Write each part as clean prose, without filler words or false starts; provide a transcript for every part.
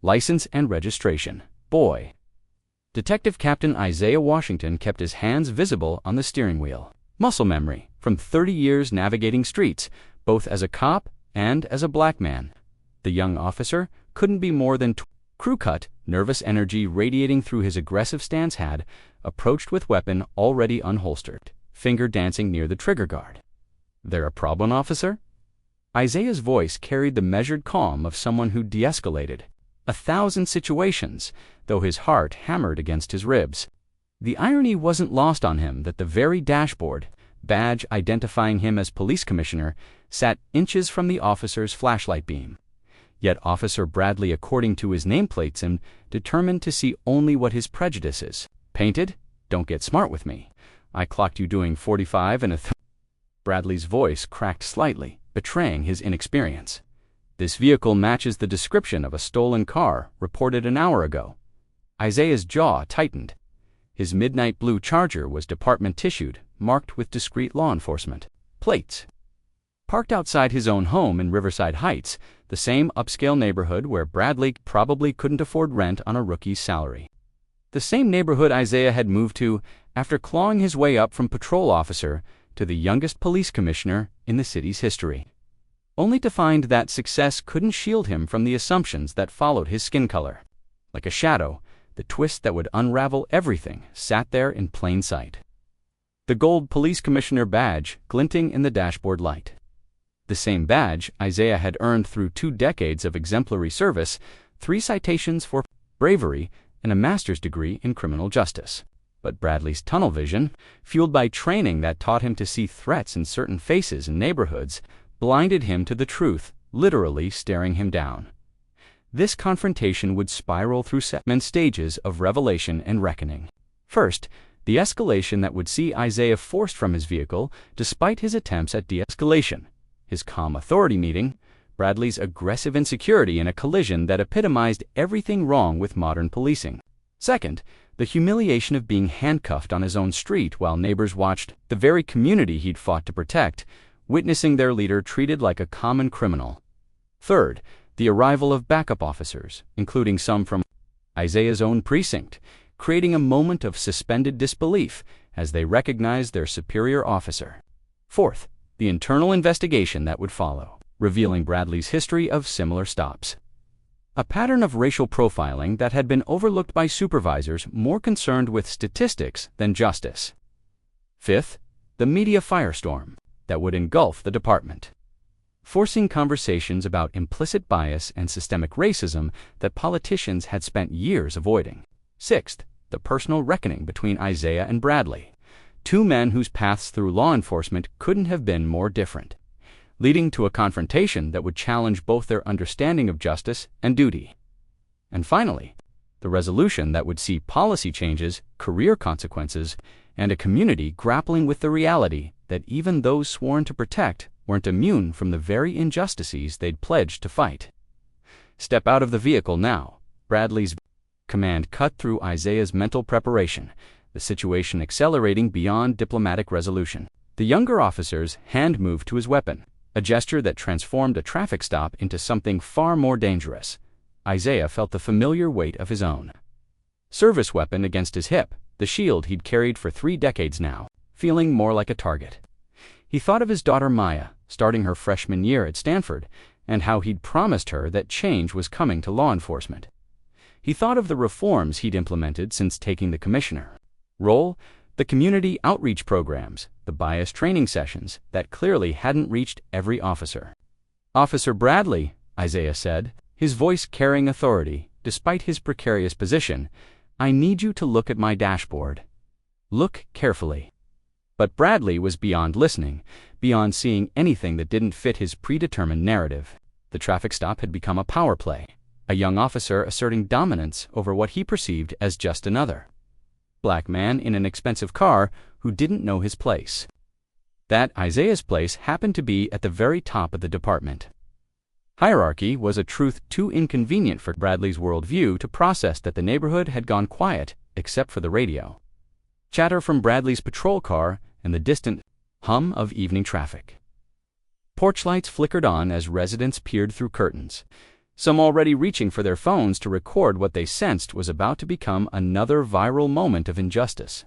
License and registration. Boy. Detective Captain Isaiah Washington kept his hands visible on the steering wheel. Muscle memory from 30 years navigating streets, both as a cop and as a black man. The young officer couldn't be more than crew-cut, nervous energy radiating through his aggressive stance had approached with weapon already unholstered, finger dancing near the trigger guard. "There a problem, officer?" Isaiah's voice carried the measured calm of someone who de-escalated 1,000 situations, though his heart hammered against his ribs. The irony wasn't lost on him that the very dashboard, badge identifying him as police commissioner, sat inches from the officer's flashlight beam. Yet Officer Bradley, according to his nameplate, seemed determined to see only what his prejudices painted. "Don't get smart with me. I clocked you doing 45 and a Bradley's voice cracked slightly, betraying his inexperience. "This vehicle matches the description of a stolen car reported an hour ago." Isaiah's jaw tightened. His midnight blue Charger was department-issued, marked with discreet law enforcement plates. Parked outside his own home in Riverside Heights, the same upscale neighborhood where Bradley probably couldn't afford rent on a rookie's salary. The same neighborhood Isaiah had moved to after clawing his way up from patrol officer to the youngest police commissioner in the city's history, only to find that success couldn't shield him from the assumptions that followed his skin color. Like a shadow, the twist that would unravel everything sat there in plain sight. The gold police commissioner badge glinting in the dashboard light. The same badge Isaiah had earned through 2 decades of exemplary service, 3 citations for bravery, and a master's degree in criminal justice. But Bradley's tunnel vision, fueled by training that taught him to see threats in certain faces and neighborhoods, blinded him to the truth, literally staring him down. This confrontation would spiral through 7 stages of revelation and reckoning. First, the escalation that would see Isaiah forced from his vehicle despite his attempts at de-escalation. His calm authority meeting, Bradley's aggressive insecurity in a collision that epitomized everything wrong with modern policing. Second, the humiliation of being handcuffed on his own street while neighbors watched the very community he'd fought to protect, witnessing their leader treated like a common criminal. Third, the arrival of backup officers, including some from Isaiah's own precinct, creating a moment of suspended disbelief as they recognized their superior officer. Fourth, the internal investigation that would follow, revealing Bradley's history of similar stops. A pattern of racial profiling that had been overlooked by supervisors more concerned with statistics than justice. Fifth, the media firestorm that would engulf the department, forcing conversations about implicit bias and systemic racism that politicians had spent years avoiding. Sixth, the personal reckoning between Isaiah and Bradley, 2 men whose paths through law enforcement couldn't have been more different, leading to a confrontation that would challenge both their understanding of justice and duty. And finally, the resolution that would see policy changes, career consequences, and a community grappling with the reality that even those sworn to protect weren't immune from the very injustices they'd pledged to fight. "Step out of the vehicle now," Bradley's command cut through Isaiah's mental preparation, the situation accelerating beyond diplomatic resolution. The younger officer's hand moved to his weapon, a gesture that transformed a traffic stop into something far more dangerous. Isaiah felt the familiar weight of his own service weapon against his hip, the shield he'd carried for 3 decades now, feeling more like a target. He thought of his daughter Maya, starting her freshman year at Stanford, and how he'd promised her that change was coming to law enforcement. He thought of the reforms he'd implemented since taking the commissioner role, the community outreach programs, the bias training sessions that clearly hadn't reached every officer. "Officer Bradley," Isaiah said, his voice carrying authority, despite his precarious position, "I need you to look at my dashboard. Look carefully." But Bradley was beyond listening, beyond seeing anything that didn't fit his predetermined narrative. The traffic stop had become a power play, a young officer asserting dominance over what he perceived as just another black man in an expensive car who didn't know his place. That Isaiah's place happened to be at the very top of the department. Hierarchy was a truth too inconvenient for Bradley's worldview to process that the neighborhood had gone quiet, except for the radio. Chatter from Bradley's patrol car and the distant hum of evening traffic. Porch lights flickered on as residents peered through curtains, some already reaching for their phones to record what they sensed was about to become another viral moment of injustice.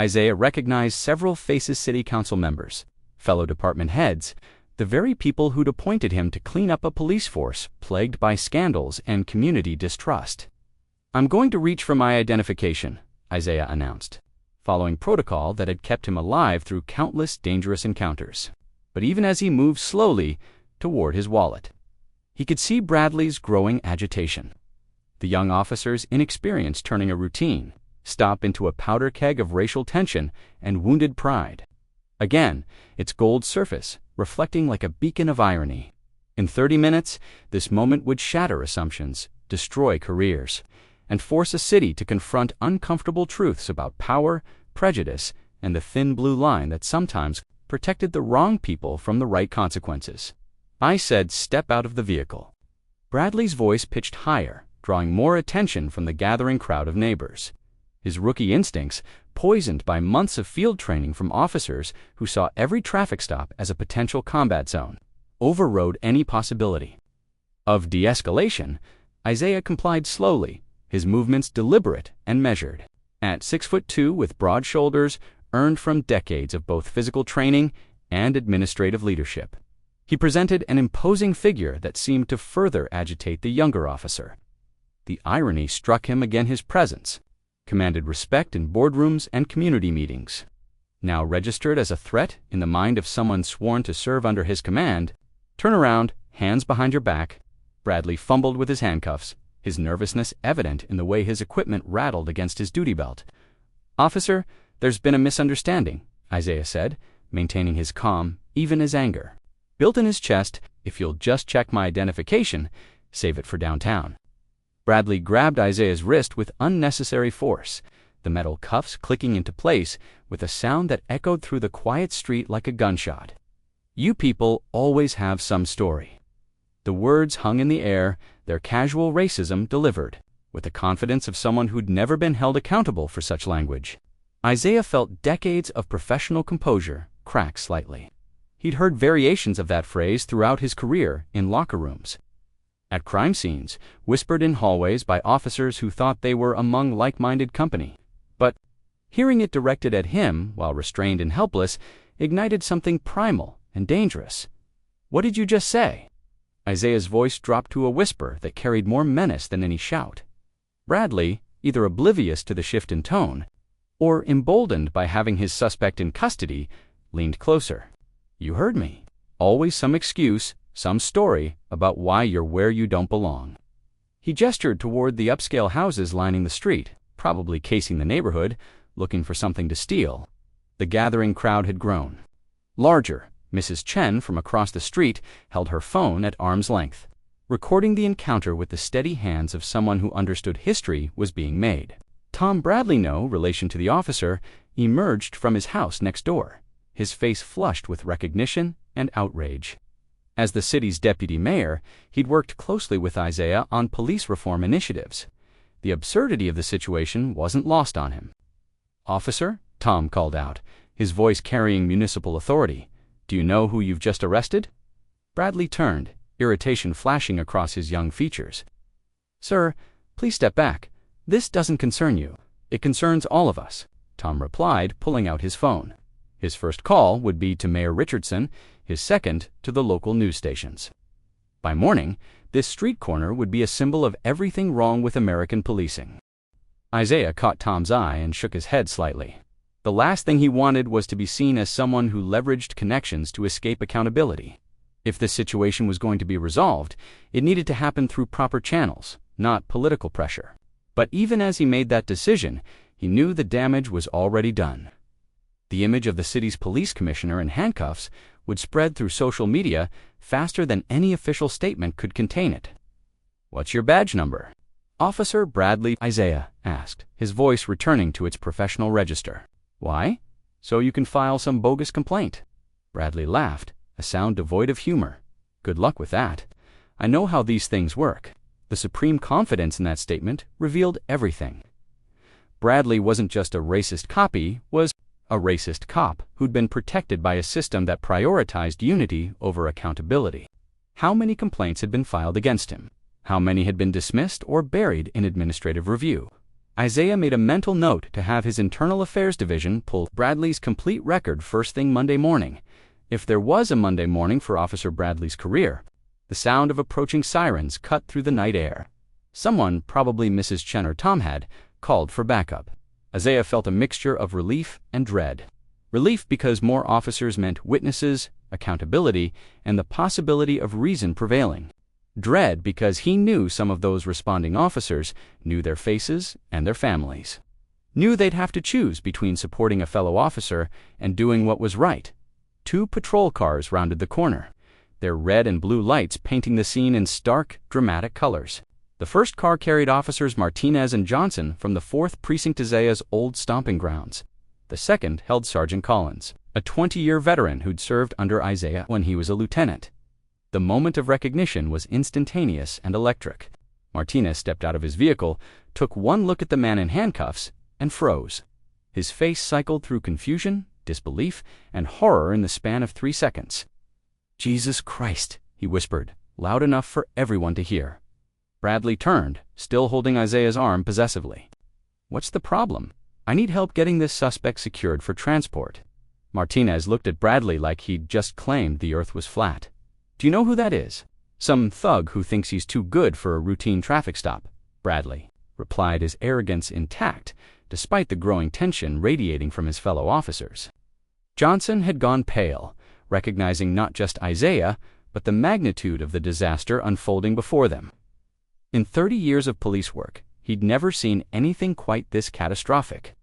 Isaiah recognized several Faces City Council members, fellow department heads, the very people who'd appointed him to clean up a police force plagued by scandals and community distrust. "I'm going to reach for my identification," Isaiah announced, following protocol that had kept him alive through countless dangerous encounters. But even as he moved slowly toward his wallet, he could see Bradley's growing agitation. The young officer's inexperience turning a routine stop into a powder keg of racial tension and wounded pride. Again, its gold surface reflecting like a beacon of irony. In 30 minutes, this moment would shatter assumptions, destroy careers, and force a city to confront uncomfortable truths about power, prejudice, and the thin blue line that sometimes protected the wrong people from the right consequences. I said, "Step out of the vehicle." Bradley's voice pitched higher, drawing more attention from the gathering crowd of neighbors. His rookie instincts, poisoned by months of field training from officers who saw every traffic stop as a potential combat zone, overrode any possibility of de-escalation. Isaiah complied slowly, his movements deliberate and measured. At 6'2", with broad shoulders earned from decades of both physical training and administrative leadership, he presented an imposing figure that seemed to further agitate the younger officer. The irony struck him again. His presence commanded respect in boardrooms and community meetings. Now registered as a threat in the mind of someone sworn to serve under his command. "Turn around, hands behind your back." Bradley fumbled with his handcuffs, his nervousness evident in the way his equipment rattled against his duty belt. "Officer, there's been a misunderstanding," Isaiah said, maintaining his calm, even his anger. Built in his chest, "If you'll just check my identification, save it for downtown." Bradley grabbed Isaiah's wrist with unnecessary force, the metal cuffs clicking into place with a sound that echoed through the quiet street like a gunshot. "You people always have some story." The words hung in the air, their casual racism delivered, with the confidence of someone who'd never been held accountable for such language. Isaiah felt decades of professional composure crack slightly. He'd heard variations of that phrase throughout his career in locker rooms, at crime scenes, whispered in hallways by officers who thought they were among like-minded company. But hearing it directed at him while restrained and helpless ignited something primal and dangerous. "What did you just say?" Isaiah's voice dropped to a whisper that carried more menace than any shout. Bradley, either oblivious to the shift in tone or emboldened by having his suspect in custody, leaned closer. "You heard me. Always some excuse, some story about why you're where you don't belong." He gestured toward the upscale houses lining the street, probably casing the neighborhood, looking for something to steal. The gathering crowd had grown larger. Mrs. Chen from across the street held her phone at arm's length, recording the encounter with the steady hands of someone who understood history was being made. Tom Bradley, no relation to the officer, emerged from his house next door, his face flushed with recognition and outrage. As the city's deputy mayor, he'd worked closely with Isaiah on police reform initiatives. The absurdity of the situation wasn't lost on him. "Officer," Tom called out, his voice carrying municipal authority, "do you know who you've just arrested?" Bradley turned, irritation flashing across his young features. "Sir, please step back. This doesn't concern you. It concerns all of us," Tom replied, pulling out his phone. His first call would be to Mayor Richardson, his second to the local news stations. By morning, this street corner would be a symbol of everything wrong with American policing. Isaiah caught Tom's eye and shook his head slightly. The last thing he wanted was to be seen as someone who leveraged connections to escape accountability. If this situation was going to be resolved, it needed to happen through proper channels, not political pressure. But even as he made that decision, he knew the damage was already done. The image of the city's police commissioner in handcuffs would spread through social media faster than any official statement could contain it. "What's your badge number?" "Officer Bradley," Isaiah asked, his voice returning to its professional register. "Why?" "So you can file some bogus complaint." Bradley laughed, a sound devoid of humor. "Good luck with that. I know how these things work." The supreme confidence in that statement revealed everything. Bradley wasn't just a racist copy, was a racist cop who'd been protected by a system that prioritized unity over accountability. How many complaints had been filed against him? How many had been dismissed or buried in administrative review? Isaiah made a mental note to have his Internal Affairs Division pull Bradley's complete record first thing Monday morning. If there was a Monday morning for Officer Bradley's career, the sound of approaching sirens cut through the night air. Someone, probably Mrs. Chen or Tom, had called for backup. Isaiah felt a mixture of relief and dread. Relief because more officers meant witnesses, accountability, and the possibility of reason prevailing. Dread because he knew some of those responding officers knew their faces and their families. Knew they'd have to choose between supporting a fellow officer and doing what was right. 2 patrol cars rounded the corner, their red and blue lights painting the scene in stark, dramatic colors. The first car carried officers Martinez and Johnson from the 4th Precinct, Isaiah's old stomping grounds. The second held Sergeant Collins, a 20-year veteran who'd served under Isaiah when he was a lieutenant. The moment of recognition was instantaneous and electric. Martinez stepped out of his vehicle, took one look at the man in handcuffs, and froze. His face cycled through confusion, disbelief, and horror in the span of 3 seconds. "Jesus Christ," he whispered, loud enough for everyone to hear. Bradley turned, still holding Isaiah's arm possessively. "What's the problem? I need help getting this suspect secured for transport." Martinez looked at Bradley like he'd just claimed the earth was flat. "Do you know who that is?" "Some thug who thinks he's too good for a routine traffic stop," Bradley replied, his arrogance intact, despite the growing tension radiating from his fellow officers. Johnson had gone pale, recognizing not just Isaiah, but the magnitude of the disaster unfolding before them. In 30 years of police work, he'd never seen anything quite this catastrophic.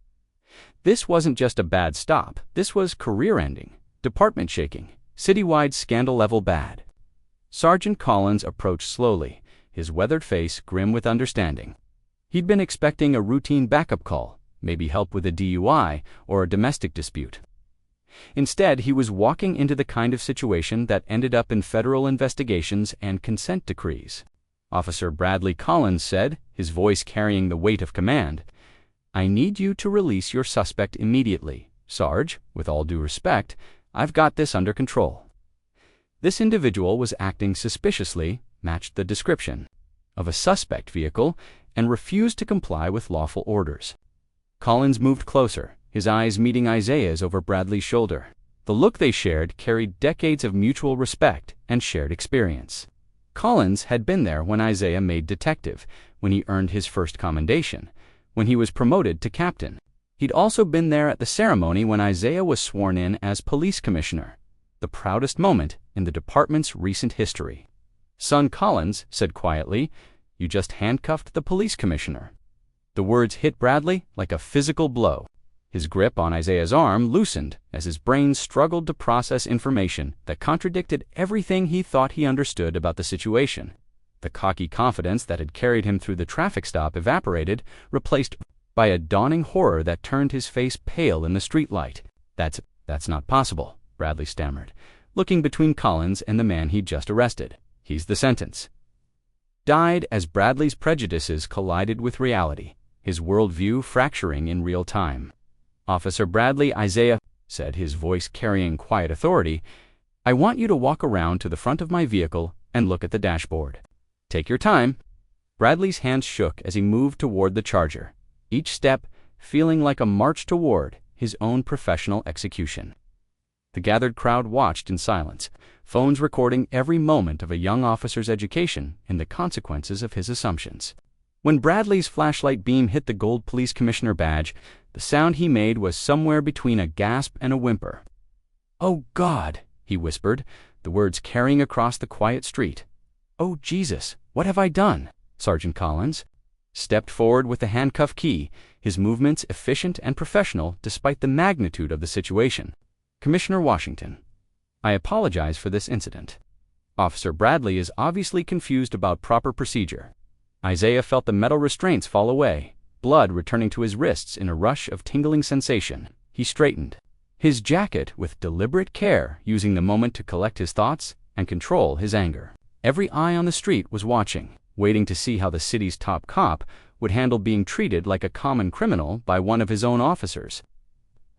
This wasn't just a bad stop, this was career-ending, department-shaking, citywide scandal-level bad. Sergeant Collins approached slowly, his weathered face grim with understanding. He'd been expecting a routine backup call, maybe help with a DUI or a domestic dispute. Instead, he was walking into the kind of situation that ended up in federal investigations and consent decrees. Officer Bradley Collins said, his voice carrying the weight of command, "I need you to release your suspect immediately. Sarge, with all due respect, I've got this under control." This individual was acting suspiciously, matched the description of a suspect vehicle, and refused to comply with lawful orders. Collins moved closer, his eyes meeting Isaiah's over Bradley's shoulder. The look they shared carried decades of mutual respect and shared experience. Collins had been there when Isaiah made detective, when he earned his first commendation, when he was promoted to captain. He'd also been there at the ceremony when Isaiah was sworn in as police commissioner, the proudest moment in the department's recent history. "Son Collins," said quietly, "you just handcuffed the police commissioner." The words hit Bradley like a physical blow. His grip on Isaiah's arm loosened as his brain struggled to process information that contradicted everything he thought he understood about the situation. The cocky confidence that had carried him through the traffic stop evaporated, replaced by a dawning horror that turned his face pale in the streetlight. That's not possible," Bradley stammered, looking between Collins and the man he'd just arrested. "He's the sentence." Died as Bradley's prejudices collided with reality, his worldview fracturing in real time. "Officer Bradley, Isaiah," said, his voice carrying quiet authority, "I want you to walk around to the front of my vehicle and look at the dashboard. Take your time." Bradley's hands shook as he moved toward the Charger, each step feeling like a march toward his own professional execution. The gathered crowd watched in silence, phones recording every moment of a young officer's education in the consequences of his assumptions. When Bradley's flashlight beam hit the gold police commissioner badge, the sound he made was somewhere between a gasp and a whimper. "Oh God," he whispered, the words carrying across the quiet street. "Oh Jesus, what have I done?" Sergeant Collins stepped forward with the handcuff key, his movements efficient and professional despite the magnitude of the situation. "Commissioner Washington, I apologize for this incident. Officer Bradley is obviously confused about proper procedure." Isaiah felt the metal restraints fall away, blood returning to his wrists in a rush of tingling sensation. He straightened his jacket with deliberate care, using the moment to collect his thoughts and control his anger. Every eye on the street was watching, waiting to see how the city's top cop would handle being treated like a common criminal by one of his own officers.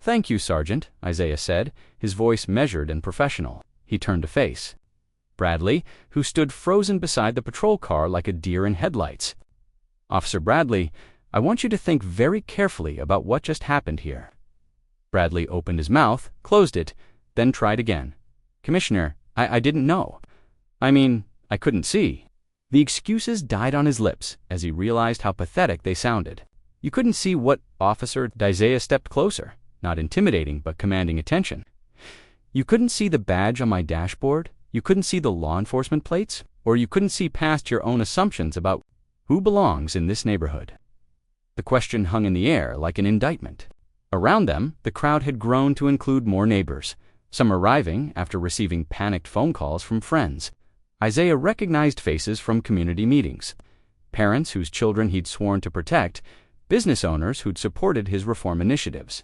"Thank you, Sergeant," Isaiah said, his voice measured and professional. He turned to face Bradley, who stood frozen beside the patrol car like a deer in headlights. "Officer Bradley, I want you to think very carefully about what just happened here." Bradley opened his mouth, closed it, then tried again. "Commissioner, I didn't know. I couldn't see." The excuses died on his lips as he realized how pathetic they sounded. "You couldn't see what?" Officer Isaiah stepped closer, not intimidating but commanding attention. "You couldn't see the badge on my dashboard? You couldn't see the law enforcement plates? Or you couldn't see past your own assumptions about who belongs in this neighborhood?" The question hung in the air like an indictment. Around them, the crowd had grown to include more neighbors, some arriving after receiving panicked phone calls from friends. Isaiah recognized faces from community meetings, parents whose children he'd sworn to protect, business owners who'd supported his reform initiatives.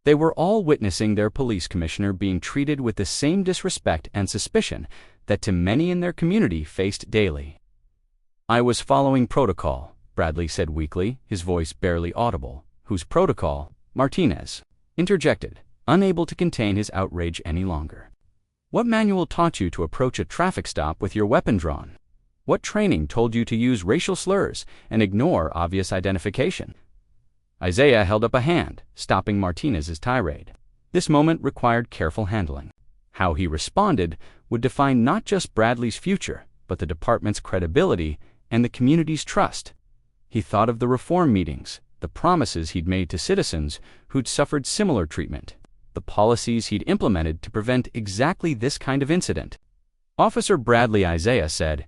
They were all witnessing their police commissioner being treated with the same disrespect and suspicion that too many in their community faced daily. "I was following protocol," Bradley said weakly, his voice barely audible. "Whose protocol?" Martinez interjected, unable to contain his outrage any longer. "What manual taught you to approach a traffic stop with your weapon drawn? What training told you to use racial slurs and ignore obvious identification?" Isaiah held up a hand, stopping Martinez's tirade. This moment required careful handling. How he responded would define not just Bradley's future, but the department's credibility and the community's trust. He thought of the reform meetings, the promises he'd made to citizens who'd suffered similar treatment, the policies he'd implemented to prevent exactly this kind of incident. "Officer Bradley," Isaiah said,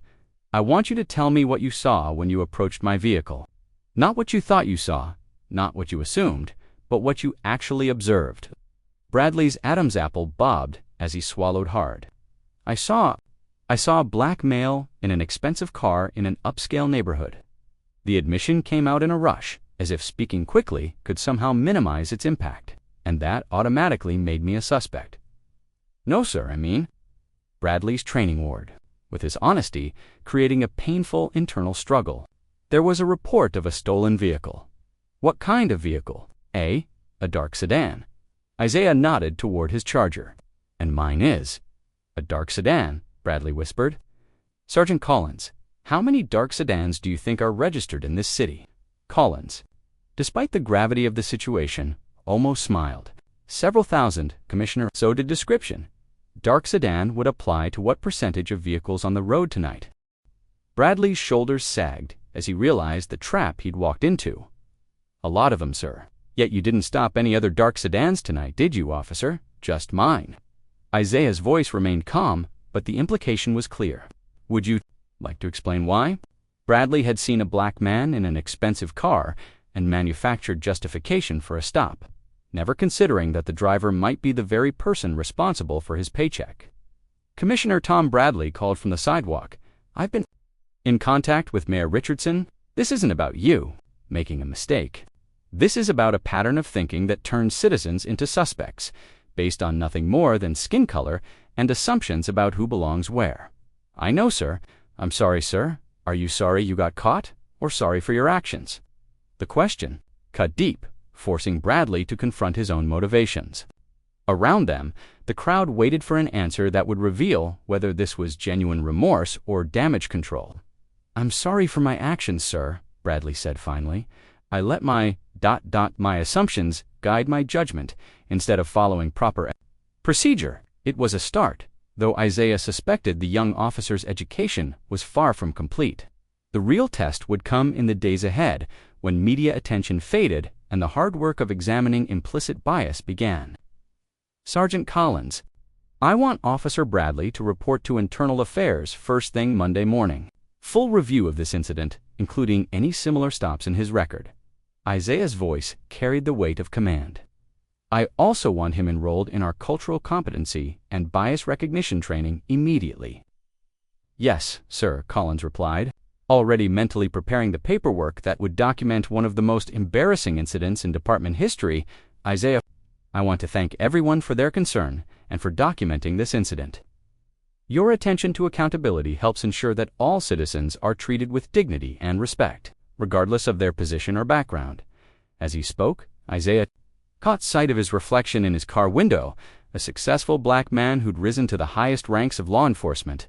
"I want you to tell me what you saw when you approached my vehicle. Not what you thought you saw, not what you assumed, but what you actually observed." Bradley's Adam's apple bobbed as he swallowed hard. I saw a black male in an expensive car in an upscale neighborhood." The admission came out in a rush, as if speaking quickly could somehow minimize its impact, and that automatically made me a suspect. "No, sir, Bradley's training ward, with his honesty creating a painful internal struggle. "There was a report of a stolen vehicle." "What kind of vehicle?" A dark sedan." Isaiah nodded toward his Charger. "And mine is." "A dark sedan," Bradley whispered. "Sergeant Collins, how many dark sedans do you think are registered in this city?" Collins, despite the gravity of the situation, almost smiled. "Several thousand, Commissioner." So did description. Dark sedan would apply to what percentage of vehicles on the road tonight? Bradley's shoulders sagged as he realized the trap he'd walked into. "A lot of them, sir." "Yet you didn't stop any other dark sedans tonight, did you, officer?" "Just mine." Isaiah's voice remained calm, but the implication was clear. "Would you like to explain why?" Bradley had seen a black man in an expensive car and manufactured justification for a stop, never considering that the driver might be the very person responsible for his paycheck. Commissioner Tom Bradley called from the sidewalk. "I've been in contact with Mayor Richardson. This isn't about you making a mistake. This is about a pattern of thinking that turns citizens into suspects, based on nothing more than skin color and assumptions about who belongs where." "I know, sir. I'm sorry, sir. Are you sorry you got caught, or sorry for your actions?" The question cut deep, forcing Bradley to confront his own motivations. Around them, the crowd waited for an answer that would reveal whether this was genuine remorse or damage control. "I'm sorry for my actions, sir," Bradley said finally. "I let my assumptions guide my judgment instead of following proper procedure." It was a start, though Isaiah suspected the young officer's education was far from complete. The real test would come in the days ahead, when media attention faded and the hard work of examining implicit bias began. "Sergeant Collins, I want Officer Bradley to report to Internal Affairs first thing Monday morning. Full review of this incident, including any similar stops in his record." Isaiah's voice carried the weight of command. "I also want him enrolled in our cultural competency and bias recognition training immediately." "Yes, sir," Collins replied, already mentally preparing the paperwork that would document one of the most embarrassing incidents in department history. "Isaiah, I want to thank everyone for their concern and for documenting this incident. Your attention to accountability helps ensure that all citizens are treated with dignity and respect, regardless of their position or background." As he spoke, Isaiah caught sight of his reflection in his car window, a successful black man who'd risen to the highest ranks of law enforcement.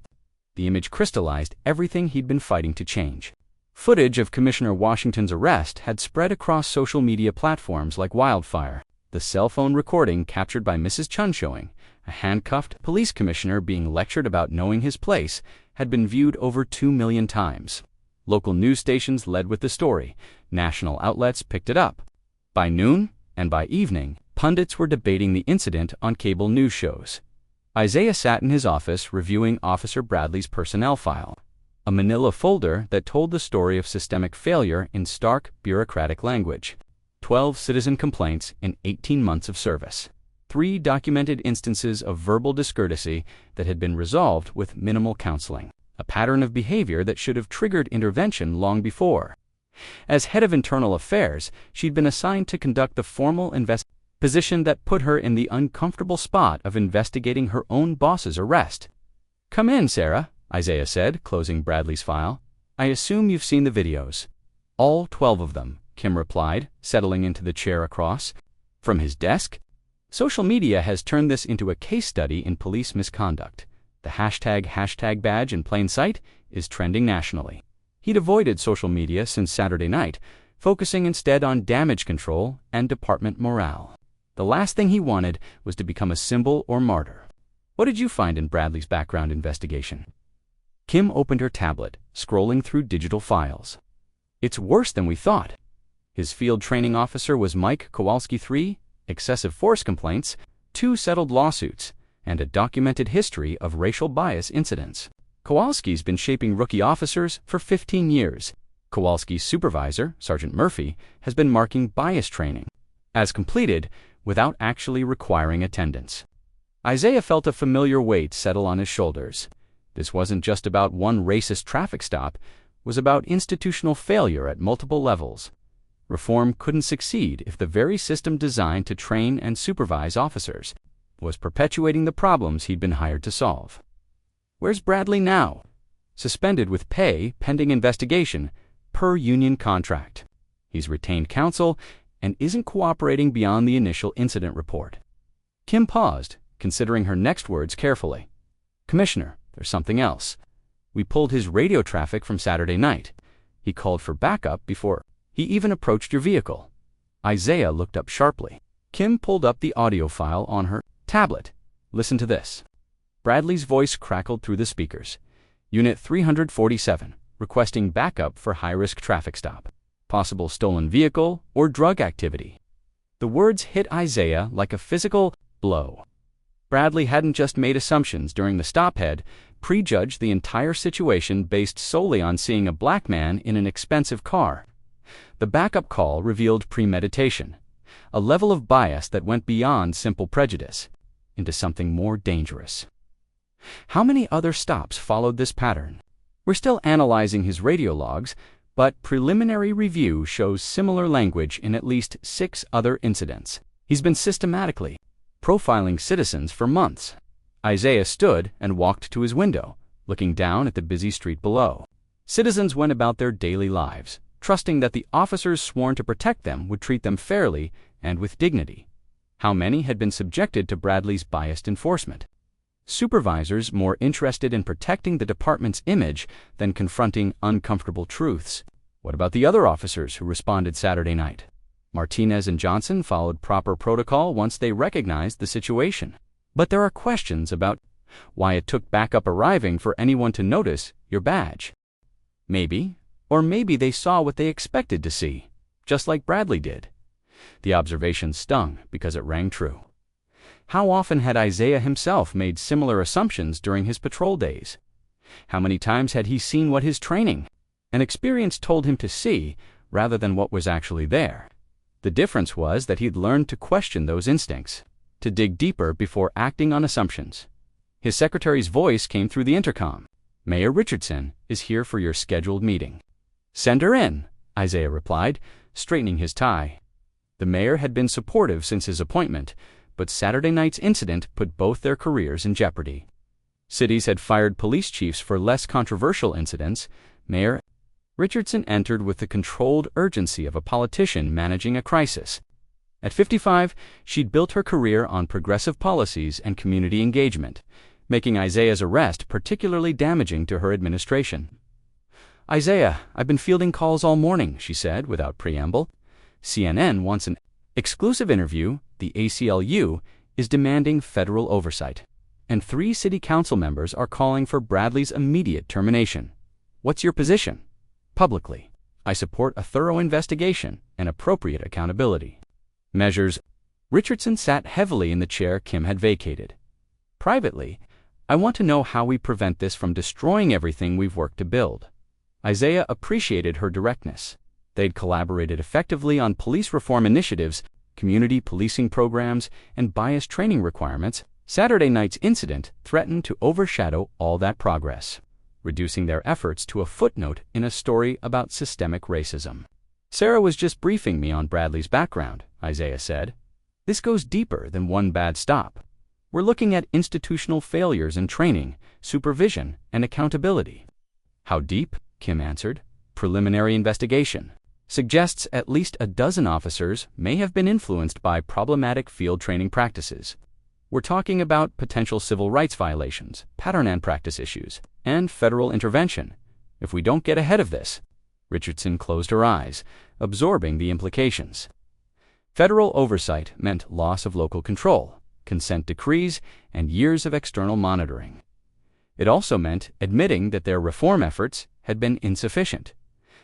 The image crystallized everything he'd been fighting to change. Footage of Commissioner Washington's arrest had spread across social media platforms like wildfire. The cell phone recording captured by Mrs. Chun showing a handcuffed police commissioner being lectured about knowing his place had been viewed over 2 million times. Local news stations led with the story. National outlets picked it up. By noon, and by evening, pundits were debating the incident on cable news shows. Isaiah sat in his office reviewing Officer Bradley's personnel file, a manila folder that told the story of systemic failure in stark, bureaucratic language. 12 citizen complaints in 18 months of service. 3 documented instances of verbal discourtesy that had been resolved with minimal counseling. A pattern of behavior that should have triggered intervention long before. As head of internal affairs, she'd been assigned to conduct the formal position that put her in the uncomfortable spot of investigating her own boss's arrest. "Come in, Sarah," Isaiah said, closing Bradley's file. "I assume you've seen the videos." "All 12 of them," Kim replied, settling into the chair across from his desk. Social media has turned this into a case study in police misconduct. The hashtag badge in plain sight is trending nationally. He'd avoided social media since Saturday night, focusing instead on damage control and department morale. The last thing he wanted was to become a symbol or martyr. "What did you find in Bradley's background investigation?" Kim opened her tablet, scrolling through digital files. "It's worse than we thought. His field training officer was Mike Kowalski. 3 excessive force complaints, 2 settled lawsuits, and a documented history of racial bias incidents. Kowalski's been shaping rookie officers for 15 years. Kowalski's supervisor, Sergeant Murphy, has been marking bias training, as completed, without actually requiring attendance." Isaiah felt a familiar weight settle on his shoulders. This wasn't just about one racist traffic stop, it was about institutional failure at multiple levels. Reform couldn't succeed if the very system designed to train and supervise officers was perpetuating the problems he'd been hired to solve. "Where's Bradley now?" "Suspended with pay pending investigation, per union contract. He's retained counsel and isn't cooperating beyond the initial incident report." Kim paused, considering her next words carefully. "Commissioner, there's something else. We pulled his radio traffic from Saturday night. He called for backup before he even approached your vehicle." Isaiah looked up sharply. Kim pulled up the audio file on her tablet. "Listen to this." Bradley's voice crackled through the speakers. "Unit 347, requesting backup for high-risk traffic stop. Possible stolen vehicle or drug activity." The words hit Isaiah like a physical blow. Bradley hadn't just made assumptions during the stop, had prejudged the entire situation based solely on seeing a black man in an expensive car. The backup call revealed premeditation, a level of bias that went beyond simple prejudice into something more dangerous. How many other stops followed this pattern? We're still analyzing his radio logs, but preliminary review shows similar language in at least 6 other incidents. He's been systematically profiling citizens for months. Isaiah stood and walked to his window, looking down at the busy street below. Citizens went about their daily lives, trusting that the officers sworn to protect them would treat them fairly and with dignity. How many had been subjected to Bradley's biased enforcement? Supervisors more interested in protecting the department's image than confronting uncomfortable truths. What about the other officers who responded Saturday night? Martinez and Johnson followed proper protocol once they recognized the situation. But there are questions about why it took backup arriving for anyone to notice your badge. Maybe they saw what they expected to see, just like Bradley did. The observation stung because it rang true. How often had Isaiah himself made similar assumptions during his patrol days? How many times had he seen what his training and experience told him to see rather than what was actually there? The difference was that he'd learned to question those instincts, to dig deeper before acting on assumptions. His secretary's voice came through the intercom. "Mayor Richardson is here for your scheduled meeting." "Send her in," Isaiah replied, straightening his tie. The mayor had been supportive since his appointment, but Saturday night's incident put both their careers in jeopardy. Cities had fired police chiefs for less controversial incidents. Mayor Richardson entered with the controlled urgency of a politician managing a crisis. At 55, she'd built her career on progressive policies and community engagement. making Isaiah's arrest particularly damaging to her administration. "Isaiah, I've been fielding calls all morning," she said without preamble. "CNN wants an exclusive interview. The ACLU is demanding federal oversight. And 3 city council members are calling for Bradley's immediate termination. What's your position?" "Publicly, I support a thorough investigation and appropriate accountability measures." Richardson sat heavily in the chair Kim had vacated. "Privately, I want to know how we prevent this from destroying everything we've worked to build." Isaiah appreciated her directness. They'd collaborated effectively on police reform initiatives, community policing programs, and bias training requirements. Saturday night's incident threatened to overshadow all that progress, reducing their efforts to a footnote in a story about systemic racism. "Sarah was just briefing me on Bradley's background," Isaiah said. "This goes deeper than one bad stop. We're looking at institutional failures in training, supervision, and accountability." "How deep?" Kim answered. "Preliminary investigation suggests at least a dozen officers may have been influenced by problematic field training practices. We're talking about potential civil rights violations, pattern and practice issues, and federal intervention. If we don't get ahead of this..." Richardson closed her eyes, absorbing the implications. Federal oversight meant loss of local control, consent decrees, and years of external monitoring. It also meant admitting that their reform efforts had been insufficient,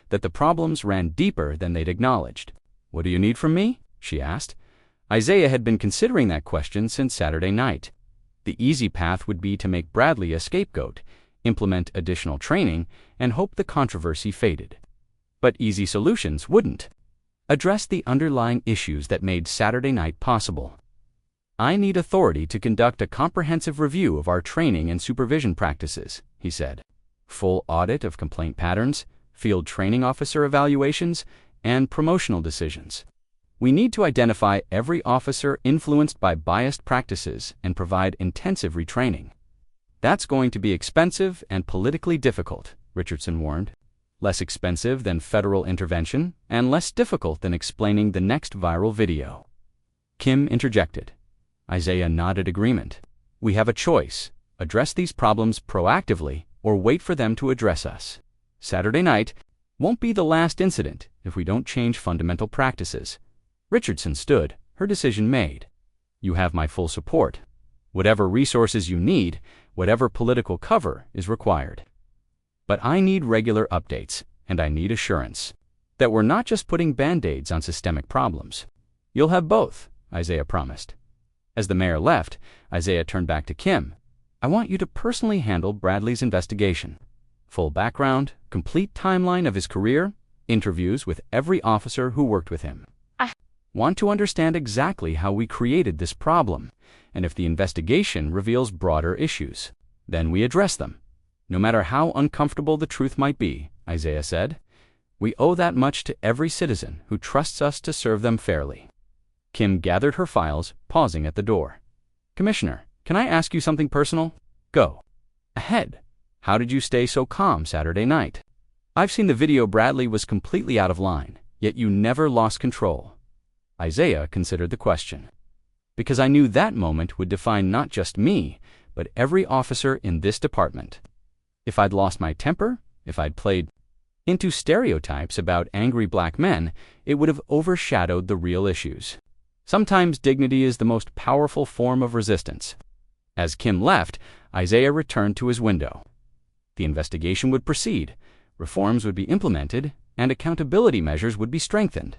that the problems ran deeper than they'd acknowledged. "What do you need from me?" she asked. Isaiah had been considering that question since Saturday night. The easy path would be to make Bradley a scapegoat, implement additional training, and hope the controversy faded. But easy solutions wouldn't address the underlying issues that made Saturday night possible. "I need authority to conduct a comprehensive review of our training and supervision practices," he said. "Full audit of complaint patterns, field training officer evaluations, and promotional decisions. We need to identify every officer influenced by biased practices and provide intensive retraining." "That's going to be expensive and politically difficult," Richardson warned. "Less expensive than federal intervention and less difficult than explaining the next viral video." Kim interjected. Isaiah nodded agreement. "We have a choice: address these problems proactively or wait for them to address us. Saturday night won't be the last incident if we don't change fundamental practices." Richardson stood, her decision made. "You have my full support. Whatever resources you need, whatever political cover is required. But I need regular updates, and I need assurance that we're not just putting Band-Aids on systemic problems." "You'll have both," Isaiah promised. As the mayor left, Isaiah turned back to Kim. "I want you to personally handle Bradley's investigation. Full background, complete timeline of his career, interviews with every officer who worked with him. I want to understand exactly how we created this problem, and if the investigation reveals broader issues, then we address them. No matter how uncomfortable the truth might be," Isaiah said. "We owe that much to every citizen who trusts us to serve them fairly." Kim gathered her files, pausing at the door. "Commissioner, can I ask you something personal?" "Go ahead. How did you stay so calm Saturday night? I've seen the video. Bradley was completely out of line, yet you never lost control." Isaiah considered the question. "Because I knew that moment would define not just me, but every officer in this department. If I'd lost my temper, if I'd played into stereotypes about angry black men, it would have overshadowed the real issues. Sometimes dignity is the most powerful form of resistance." As Kim left, Isaiah returned to his window. The investigation would proceed, reforms would be implemented, and accountability measures would be strengthened.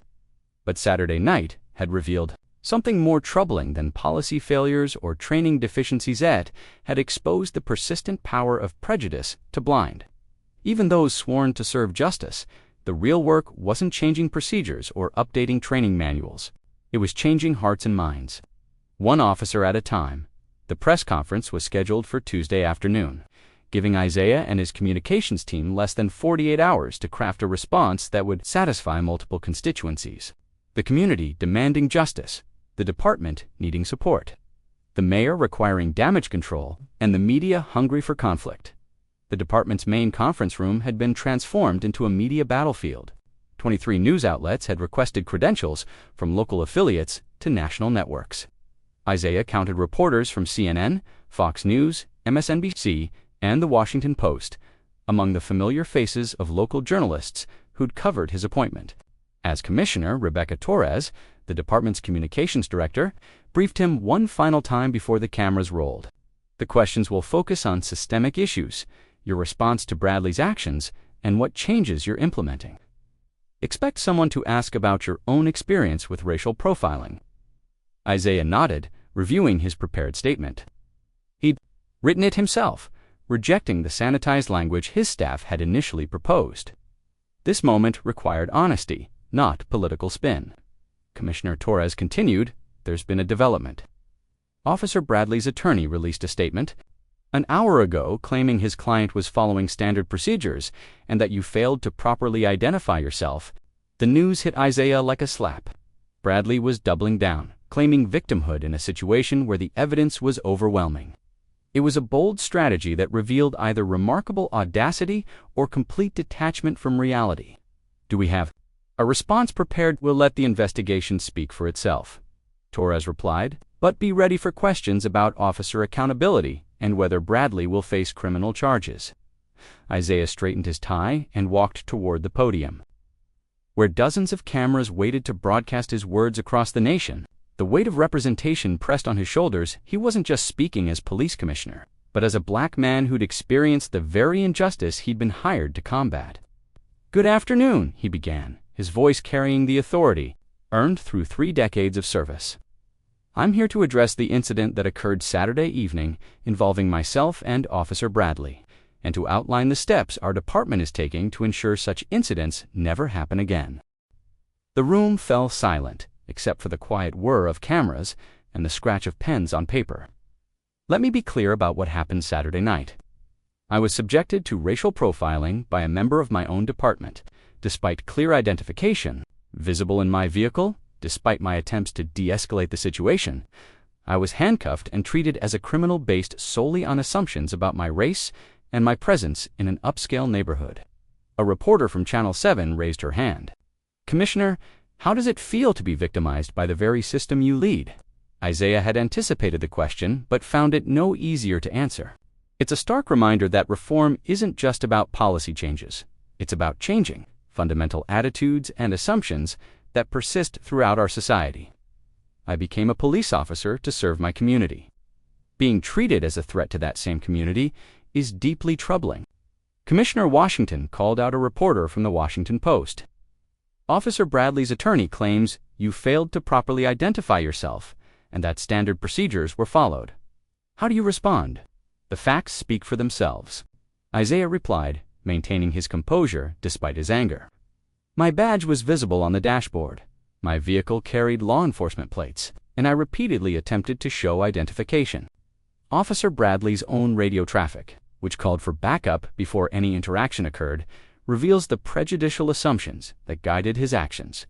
But Saturday night had revealed something more troubling than policy failures or training deficiencies. It had exposed the persistent power of prejudice to blind even those sworn to serve justice. The real work wasn't changing procedures or updating training manuals. It was changing hearts and minds. One officer at a time. The press conference was scheduled for Tuesday afternoon, giving Isaiah and his communications team less than 48 hours to craft a response that would satisfy multiple constituencies. The community demanding justice, the department needing support, the mayor requiring damage control, and the media hungry for conflict. The department's main conference room had been transformed into a media battlefield. 23 news outlets had requested credentials from local affiliates to national networks. Isaiah counted reporters from CNN, Fox News, MSNBC, and The Washington Post, among the familiar faces of local journalists who'd covered his appointment. As Commissioner, Rebecca Torres, the department's communications director, briefed him one final time before the cameras rolled. The questions will focus on systemic issues, your response to Bradley's actions, and what changes you're implementing. Expect someone to ask about your own experience with racial profiling. Isaiah nodded, reviewing his prepared statement. He'd written it himself, rejecting the sanitized language his staff had initially proposed. This moment required honesty, not political spin. Commissioner Torres continued, "There's been a development." Officer Bradley's attorney released a statement an hour ago claiming his client was following standard procedures and that you failed to properly identify yourself. The news hit Isaiah like a slap. Bradley was doubling down, claiming victimhood in a situation where the evidence was overwhelming. It was a bold strategy that revealed either remarkable audacity or complete detachment from reality. "Do we have a response prepared? We'll let the investigation speak for itself," Torres replied, "but be ready for questions about officer accountability and whether Bradley will face criminal charges." Isaiah straightened his tie and walked toward the podium. Where dozens of cameras waited to broadcast his words across the nation, the weight of representation pressed on his shoulders. He wasn't just speaking as police commissioner, but as a black man who'd experienced the very injustice he'd been hired to combat. "Good afternoon," he began, his voice carrying the authority earned through 3 decades of service. "I'm here to address the incident that occurred Saturday evening involving myself and Officer Bradley, and to outline the steps our department is taking to ensure such incidents never happen again." The room fell silent, except for the quiet whir of cameras and the scratch of pens on paper. "Let me be clear about what happened Saturday night. I was subjected to racial profiling by a member of my own department, despite clear identification, visible in my vehicle. Despite my attempts to de-escalate the situation, I was handcuffed and treated as a criminal based solely on assumptions about my race and my presence in an upscale neighborhood. A reporter from Channel 7 raised her hand. "Commissioner, how does it feel to be victimized by the very system you lead?" Isaiah had anticipated the question, but found it no easier to answer. It's a stark reminder that reform isn't just about policy changes. It's about changing fundamental attitudes and assumptions that persist throughout our society. I became a police officer to serve my community. Being treated as a threat to that same community is deeply troubling. Commissioner Washington called out a reporter from the Washington Post. "Officer Bradley's attorney claims you failed to properly identify yourself and that standard procedures were followed. How do you respond? The facts speak for themselves." Isaiah replied, maintaining his composure despite his anger. "My badge was visible on the dashboard. My vehicle carried law enforcement plates, and I repeatedly attempted to show identification. Officer Bradley's own radio traffic, which called for backup before any interaction occurred, reveals the prejudicial assumptions that guided his actions."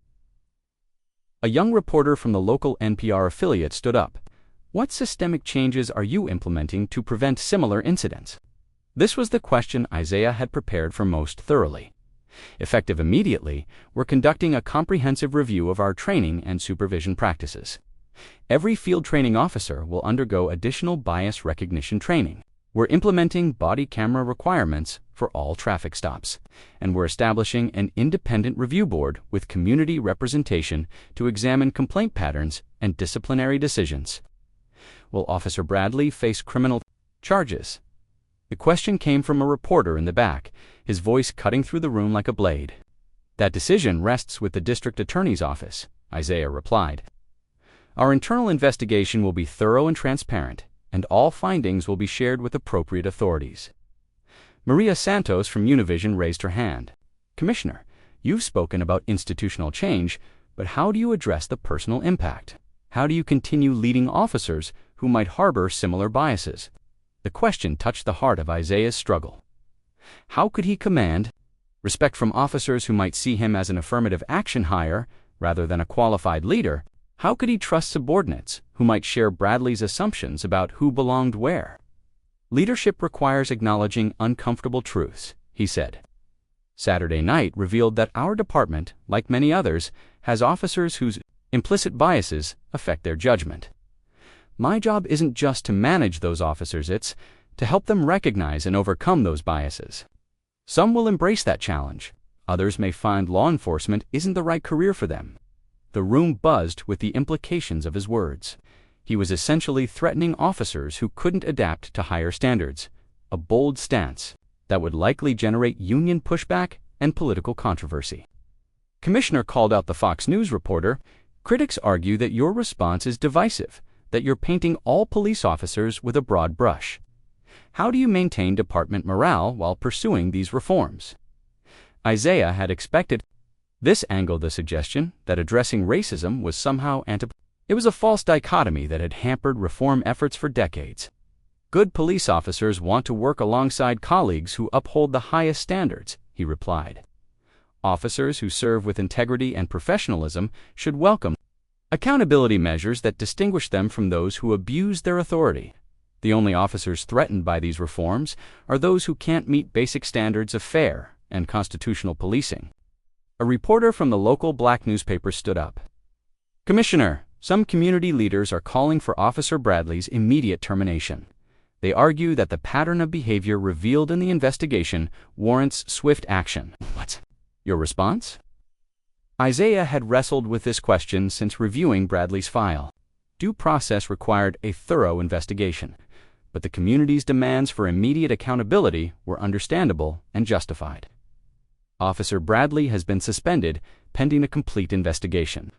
A young reporter from the local NPR affiliate stood up. "What systemic changes are you implementing to prevent similar incidents?" This was the question Isaiah had prepared for most thoroughly. Effective immediately, we're conducting a comprehensive review of our training and supervision practices. Every field training officer will undergo additional bias recognition training. We're implementing body camera requirements for all traffic stops, and we're establishing an independent review board with community representation to examine complaint patterns and disciplinary decisions. Will Officer Bradley face criminal charges? The question came from a reporter in the back, his voice cutting through the room like a blade. "That decision rests with the district attorney's office," Isaiah replied. "Our internal investigation will be thorough and transparent, and all findings will be shared with appropriate authorities." Maria Santos from Univision raised her hand. "Commissioner, you've spoken about institutional change, but how do you address the personal impact? How do you continue leading officers who might harbor similar biases?" The question touched the heart of Isaiah's struggle. How could he command respect from officers who might see him as an affirmative action hire rather than a qualified leader? How could he trust subordinates who might share Bradley's assumptions about who belonged where? "Leadership requires acknowledging uncomfortable truths," he said. Saturday night revealed that our department, like many others, has officers whose implicit biases affect their judgment. My job isn't just to manage those officers, it's to help them recognize and overcome those biases. Some will embrace that challenge. Others may find law enforcement isn't the right career for them. The room buzzed with the implications of his words. He was essentially threatening officers who couldn't adapt to higher standards, a bold stance that would likely generate union pushback and political controversy. Commissioner called out the Fox News reporter. Critics argue that your response is divisive, that you're painting all police officers with a broad brush. How do you maintain department morale while pursuing these reforms? Isaiah had expected. This angled the suggestion that addressing racism was somehow It was a false dichotomy that had hampered reform efforts for decades. Good police officers want to work alongside colleagues who uphold the highest standards, he replied. Officers who serve with integrity and professionalism should welcome accountability measures that distinguish them from those who abuse their authority. The only officers threatened by these reforms are those who can't meet basic standards of fair and constitutional policing. A reporter from the local black newspaper stood up. Commissioner, some community leaders are calling for Officer Bradley's immediate termination. They argue that the pattern of behavior revealed in the investigation warrants swift action. What? Your response? Isaiah had wrestled with this question since reviewing Bradley's file. Due process required a thorough investigation, but the community's demands for immediate accountability were understandable and justified. Officer Bradley has been suspended pending a complete investigation.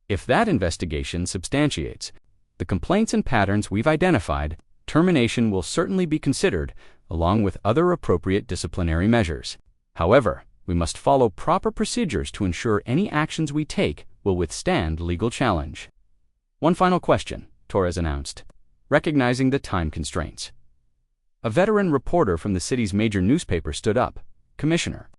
If that investigation substantiates the complaints and patterns we've identified, termination will certainly be considered, along with other appropriate disciplinary measures. However, we must follow proper procedures to ensure any actions we take will withstand legal challenge. One final question, Torres announced, recognizing the time constraints. A veteran reporter from the city's major newspaper stood up. Commissioner,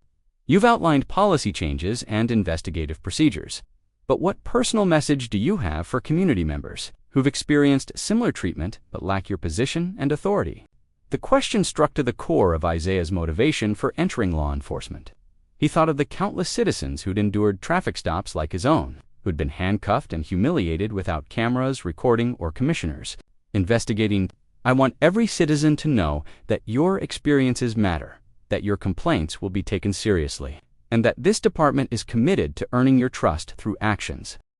you've outlined policy changes and investigative procedures, but what personal message do you have for community members who've experienced similar treatment but lack your position and authority? The question struck to the core of Isaiah's motivation for entering law enforcement. He thought of the countless citizens who'd endured traffic stops like his own, who'd been handcuffed and humiliated without cameras, recording, or commissioners investigating. I want every citizen to know that your experiences matter, that your complaints will be taken seriously, and that this department is committed to earning your trust through actions